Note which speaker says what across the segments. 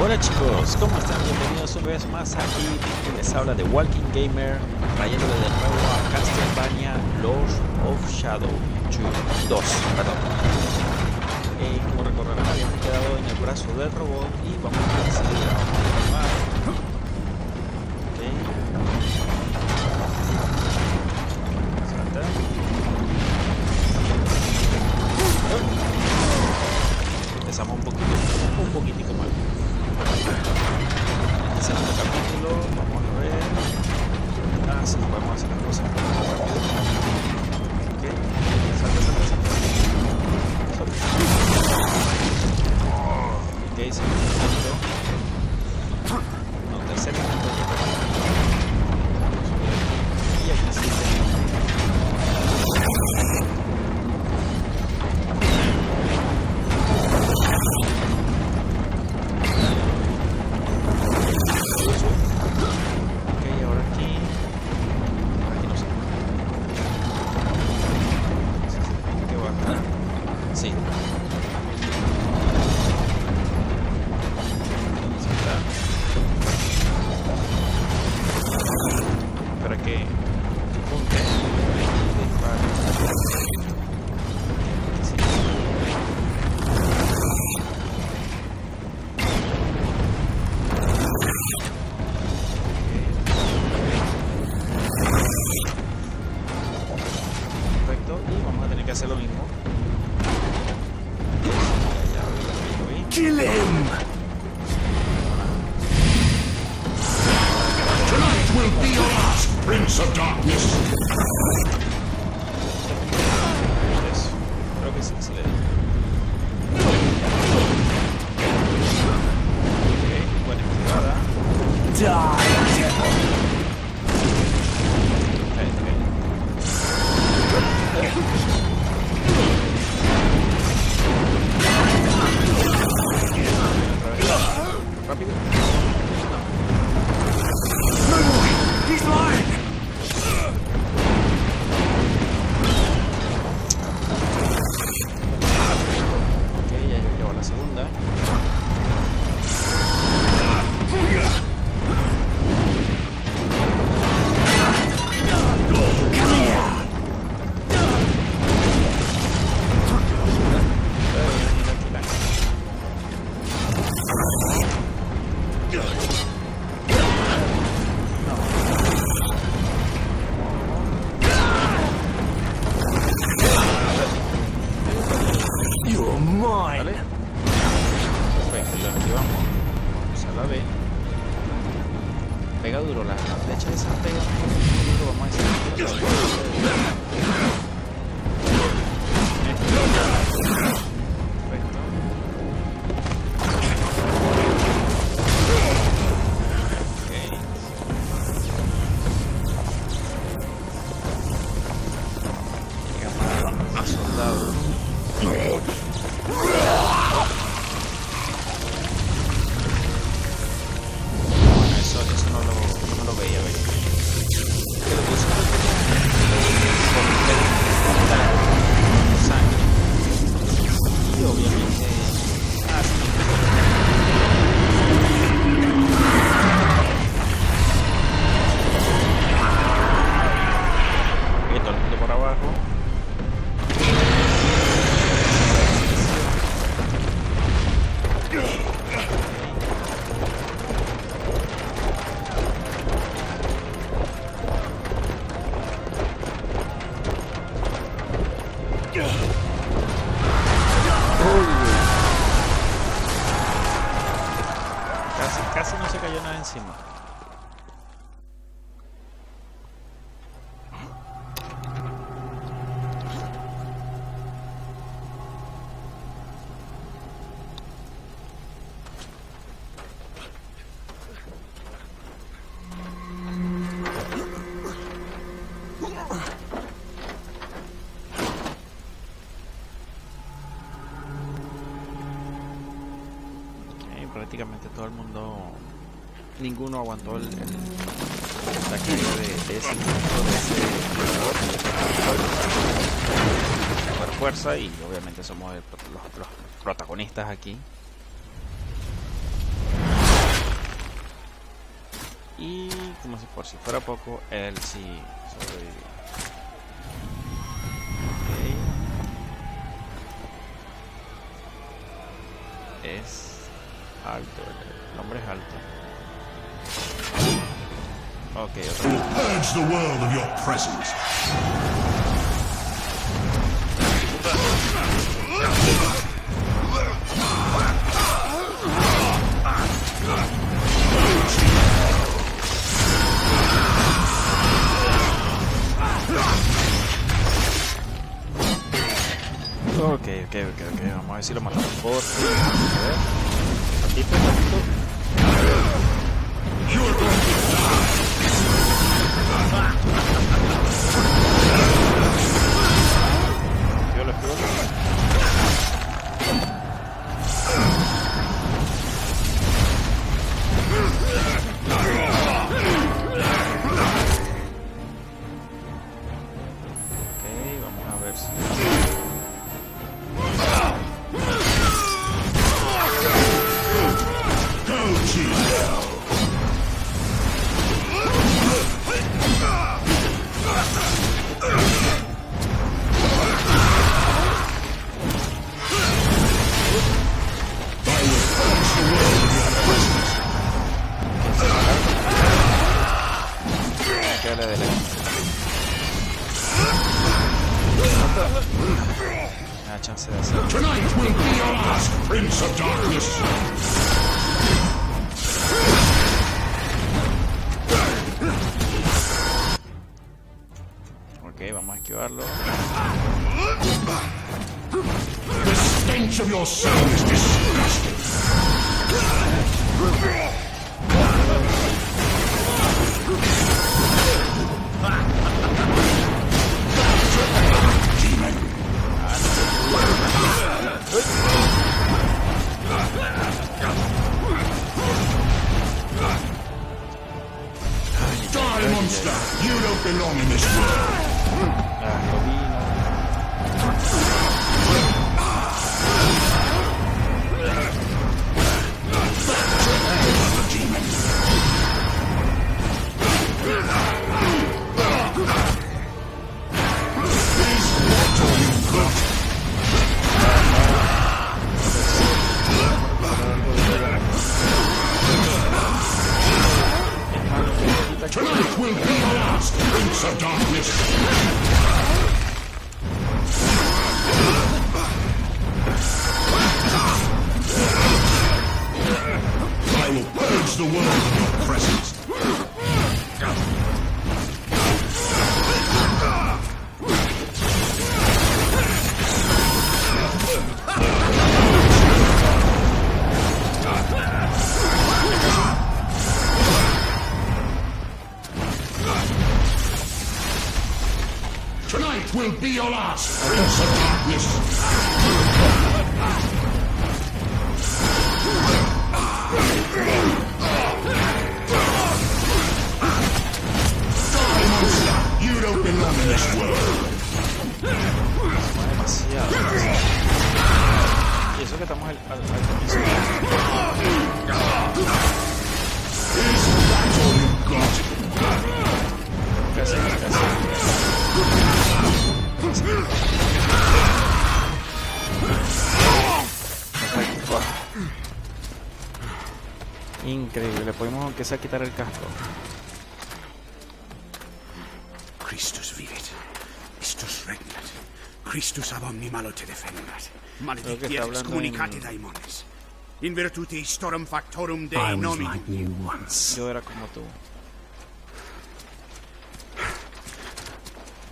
Speaker 1: Hola chicos, ¿cómo están? Bienvenidos una vez más aquí. Les habla de Walking Gamer, trayéndole de nuevo a Castlevania Lords of Shadow 2. Como recordarán, habíamos quedado en el brazo del robot y vamos a seguir a continuar. Salta. Empezamos un poquitico mal. En el segundo capítulo vamos a ver si podemos hacer las cosas un poco más rápido. Ok, salta. Ok, segundo intento. No, tercer intento. Y aquí sí hacer lo mismo.
Speaker 2: Kill him! Tonight will be your last, Prince of Darkness!
Speaker 1: Creo que sí se le dio. Ok, buena esquivada.
Speaker 2: Die, devil!
Speaker 1: Rápido.
Speaker 2: He's lying!
Speaker 1: Ok, ya llevo la segunda.
Speaker 2: Mine.
Speaker 1: Perfecto, lo activamos. Vamos a la B. Pega duro, la flecha esa pega duro, vamos a decir. Perfecto. Ok. Llegamos a soldado. Eso no lo veía venir. Pero que eso sangre. Y obviamente. Y todo el mundo por abajo. Casi no se cayó nada encima. Prácticamente todo el mundo, ninguno aguantó la caída de ese por fuerza, y obviamente somos los protagonistas aquí. como si por si fuera poco, él sí sobrevivió. Okay. Es alto, el hombre es alto. Ok, otra vez.
Speaker 2: Purge the world of your presence.
Speaker 1: Ok, vamos a ver si lo matamos por... A ver. Ratito.
Speaker 2: You're going to die.
Speaker 1: Yo lo exploto. Ok, vamos a ver si... Chance de hacer.
Speaker 2: Tonight will be your last, Prince of Darkness.
Speaker 1: Ok, vamos a esquivarlo.
Speaker 2: The stench of your soul is disgusting. Die, monster! You don't belong in this world. Tonight will be your last, Prince of Darkness. I will purge the world of your presence. Tonight will be your last, Prince of Darkness. Die, monster! You don't belong in this world.
Speaker 1: Demasiado. Y eso que estamos al comienzo.
Speaker 2: Is that all you got?
Speaker 1: Casi. Increíble, podemos aunque sea quitar el casco.
Speaker 3: Christus vivit. Istus regnat. Christus ab omni malo te defendat. Maledictiat excommunicati daimones. In virtute istorum factorum Dei
Speaker 4: I was
Speaker 3: nomini.
Speaker 4: like you once.
Speaker 1: Yo era como tú.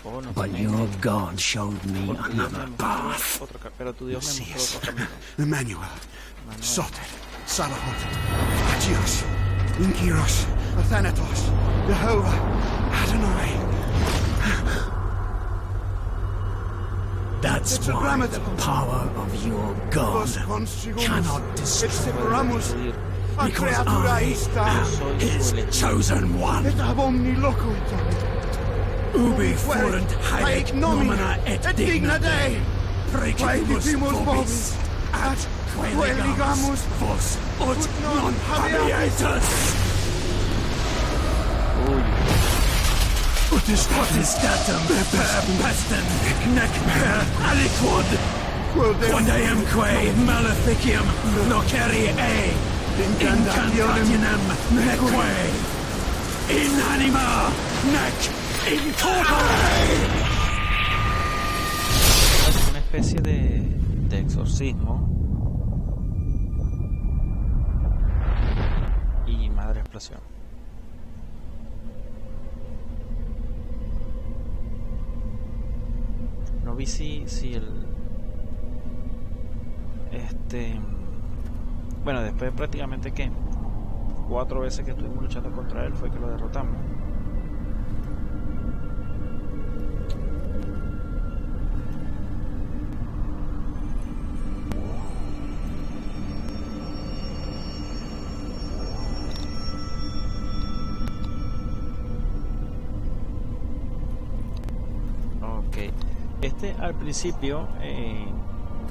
Speaker 1: Oh, no,
Speaker 4: But
Speaker 1: también.
Speaker 4: your God showed me
Speaker 1: Porque Dios
Speaker 4: another
Speaker 1: me
Speaker 4: path.
Speaker 1: mostró pero tu Dios me mostró otro camino.
Speaker 3: Emmanuel. Soter. Sabaoth. Agios. Inkyros. Athanatos. Jehovah. Adonai.
Speaker 4: That's
Speaker 3: It's a
Speaker 4: why the
Speaker 3: grammatical.
Speaker 4: power of your God
Speaker 3: Vos constrigumus.
Speaker 4: cannot
Speaker 3: Et
Speaker 4: destroy
Speaker 3: separamus. A
Speaker 4: because
Speaker 3: creatura
Speaker 4: I
Speaker 3: ista.
Speaker 4: am his chosen one.
Speaker 3: Et ab omni locuit.
Speaker 4: Ubi fuerunt haec nomina et digna Dei. Praecipimus
Speaker 3: Praecipimus
Speaker 4: vobis.
Speaker 3: At
Speaker 4: Queligamus vos ut non habietus. Disquatistatum per pestem nec per aliquod quodamque maleficium nocere incantationem neque in anima nec in corpore.
Speaker 1: Es una especie de exorcismo y madre explosión. No vi si el bueno, después prácticamente que 4 veces que estuvimos luchando contra él fue que lo derrotamos. Ok, al principio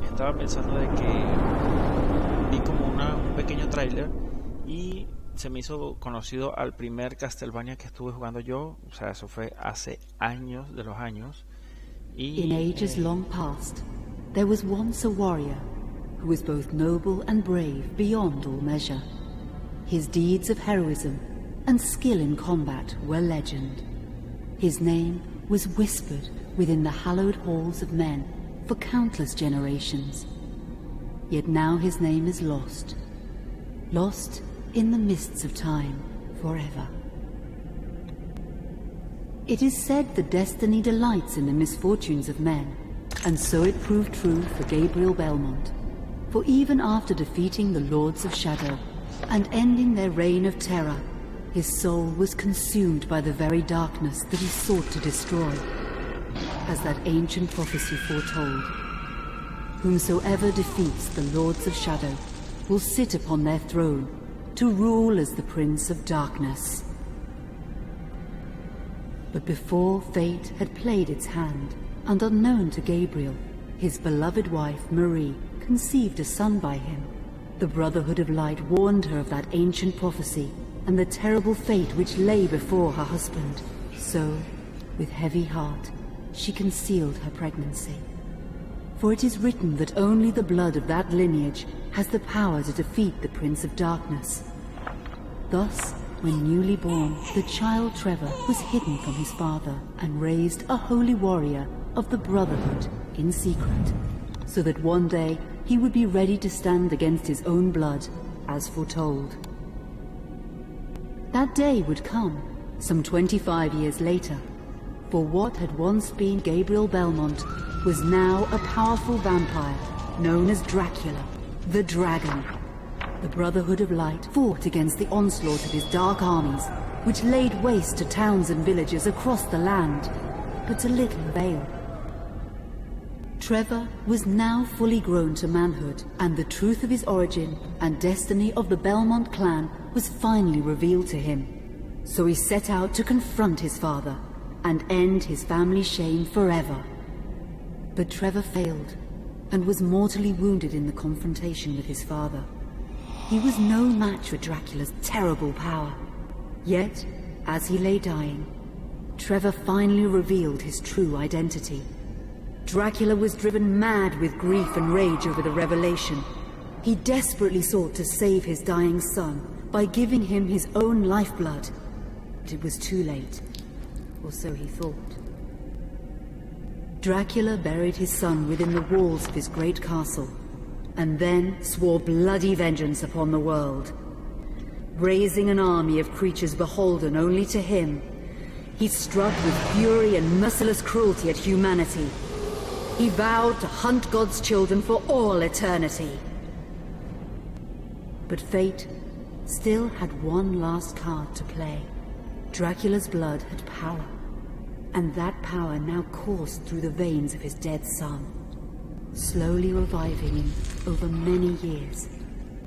Speaker 1: estaba pensando de que vi como un pequeño tráiler y se me hizo conocido al primer Castlevania que estuve jugando yo. O sea, eso fue hace años de los años. Y,
Speaker 5: in ages long past, there was once a warrior who was both noble and brave beyond all measure. His deeds of heroism and skill in combat were legend. His name was whispered within the hallowed halls of men for countless generations. Yet now his name is lost. Lost in the mists of time forever. It is said that destiny delights in the misfortunes of men, and so it proved true for Gabriel Belmont. For even after defeating the Lords of Shadow and ending their reign of terror, his soul was consumed by the very darkness that he sought to destroy. As that ancient prophecy foretold, whomsoever defeats the Lords of Shadow will sit upon their throne to rule as the Prince of Darkness. But before fate had played its hand, and unknown to Gabriel, his beloved wife Marie conceived a son by him. The Brotherhood of Light warned her of that ancient prophecy and the terrible fate which lay before her husband. So, with heavy heart, she concealed her pregnancy. For it is written that only the blood of that lineage has the power to defeat the Prince of Darkness. Thus, when newly born, the child Trevor was hidden from his father and raised a holy warrior of the Brotherhood in secret, so that one day he would be ready to stand against his own blood, as foretold. That day would come, some 25 years later, for what had once been Gabriel Belmont was now a powerful vampire known as Dracula, the Dragon. The Brotherhood of Light fought against the onslaught of his dark armies, which laid waste to towns and villages across the land, but to little avail. Trevor was now fully grown to manhood, and the truth of his origin and destiny of the Belmont clan was finally revealed to him. So he set out to confront his father and end his family's shame forever. But Trevor failed and was mortally wounded in the confrontation with his father. He was no match for Dracula's terrible power. Yet, as he lay dying, Trevor finally revealed his true identity. Dracula was driven mad with grief and rage over the revelation. He desperately sought to save his dying son by giving him his own lifeblood. But it was too late, or so he thought. Dracula buried his son within the walls of his great castle, and then swore bloody vengeance upon the world. Raising an army of creatures beholden only to him, he struck with fury and merciless cruelty at humanity. He vowed to hunt God's children for all eternity. But fate still had one last card to play. Dracula's blood had power, and that power now coursed through the veins of his dead son, slowly reviving him over many years,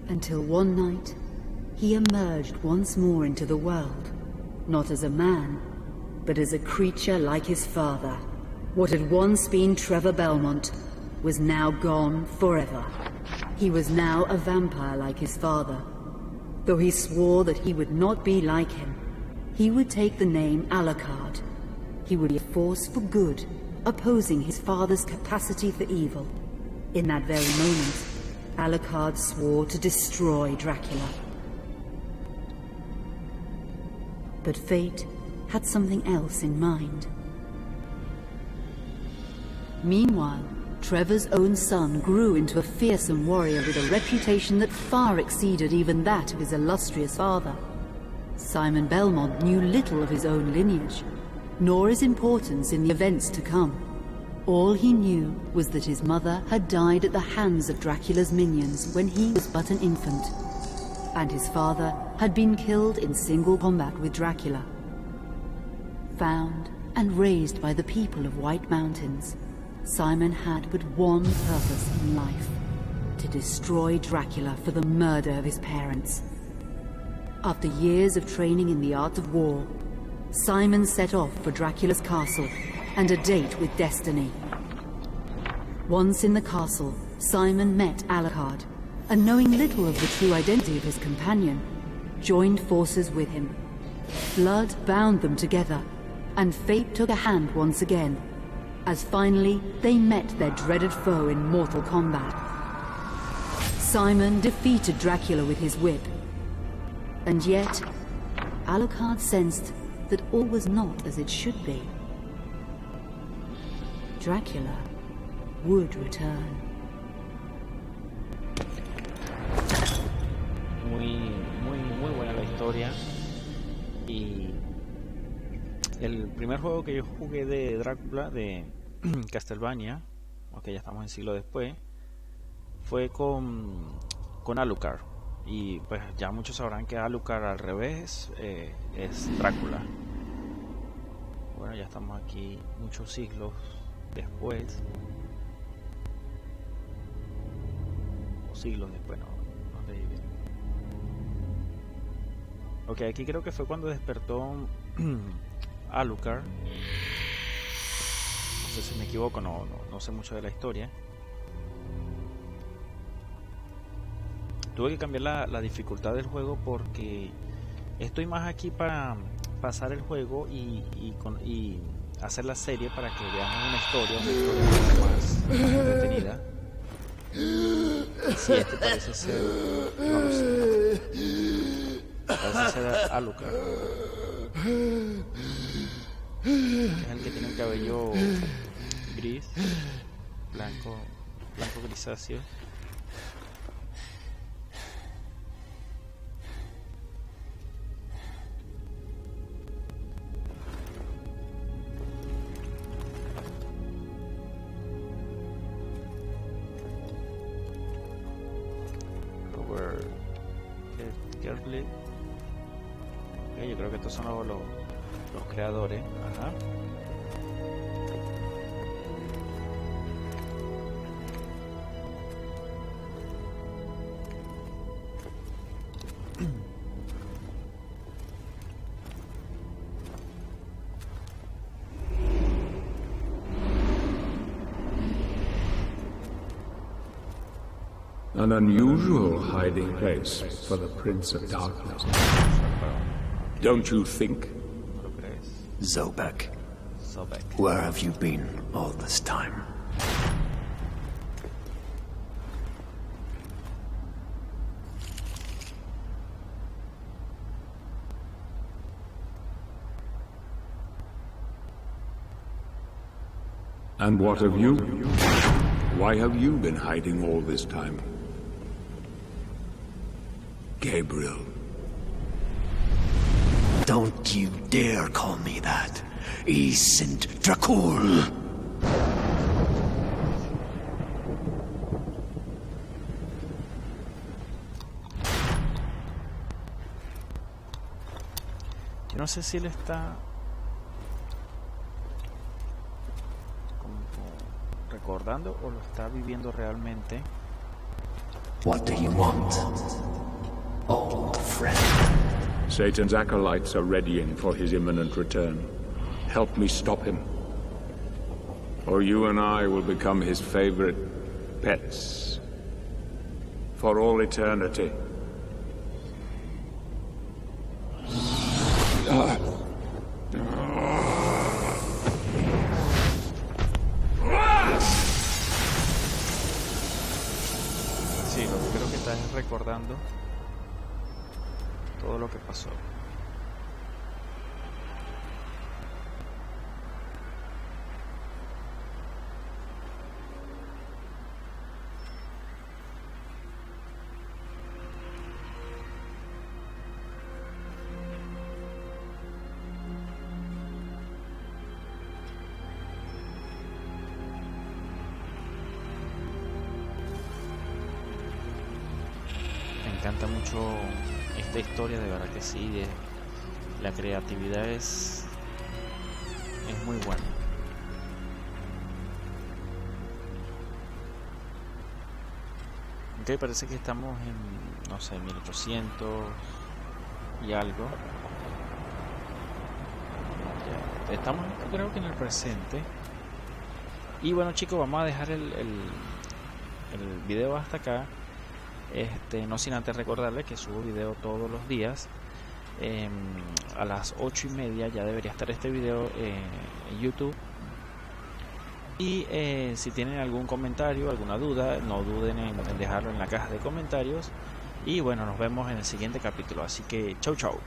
Speaker 5: until one night he emerged once more into the world, not as a man, but as a creature like his father. What had once been Trevor Belmont was now gone forever. He was now a vampire like his father. Though he swore that he would not be like him, he would take the name Alucard. he would be a force for good, opposing his father's capacity for evil. In that very moment, Alucard swore to destroy Dracula. But fate had something else in mind. Meanwhile, Trevor's own son grew into a fearsome warrior with a reputation that far exceeded even that of his illustrious father. Simon Belmont knew little of his own lineage, nor his importance in the events to come. All he knew was that his mother had died at the hands of Dracula's minions when he was but an infant, and his father had been killed in single combat with Dracula. Found and raised by the people of White Mountains, Simon had but one purpose in life: to destroy Dracula for the murder of his parents. After years of training in the art of war, Simon set off for Dracula's castle and a date with destiny. Once in the castle, Simon met Alucard, and knowing little of the true identity of his companion, joined forces with him. Blood bound them together, and fate took a hand once again, as finally they met their dreaded foe in mortal combat. Simon defeated Dracula with his whip, and yet Alucard sensed that all was not as it should be. Dracula would return.
Speaker 1: Muy buena la historia. Y el primer juego que yo jugué de Drácula, de Castlevania, aunque ya estamos en siglo después, fue con Alucard. Y pues ya muchos sabrán que Alucard al revés es Drácula. Bueno, ya estamos aquí muchos siglos después, o siglos después, no sé bien. Ok, aquí creo que fue cuando despertó Alucard. No sé si me equivoco, no sé mucho de la historia. Tuve que cambiar la dificultad del juego porque estoy más aquí para pasar el juego y hacer la serie para que veamos una historia más entretenida. Y si este parece ser, no lo sé, parece ser Alucard, es el que tiene el cabello gris, blanco grisáceo. Yo creo que estos son los creadores. Ajá.
Speaker 6: An unusual hiding place for the Prince of Darkness. Don't you think?
Speaker 7: Zobek. Where have you been all this time?
Speaker 6: And what of you? Why have you been hiding all this time? Gabriel.
Speaker 7: Don't you dare call me that. I sind Dracul.
Speaker 1: Yo no sé si él está como recordando o lo está viviendo realmente.
Speaker 7: What do you want, old friend?
Speaker 6: Satan's acolytes are readying for his imminent return. Help me stop him, or you and I will become his favorite pets for all eternity.
Speaker 1: todo lo que pasó. Me encanta mucho esta historia, de verdad que sí. La creatividad es muy buena. Ok, parece que estamos en, no sé, 1800 y algo. Ya, estamos, creo que en el presente. Y bueno, chicos, vamos a dejar el video hasta acá. No sin antes recordarles que subo video todos los días. A las 8:30 ya debería estar este video en YouTube. Y si tienen algún comentario, alguna duda, no duden en dejarlo en la caja de comentarios. Y bueno, nos vemos en el siguiente capítulo. Así que chau chau.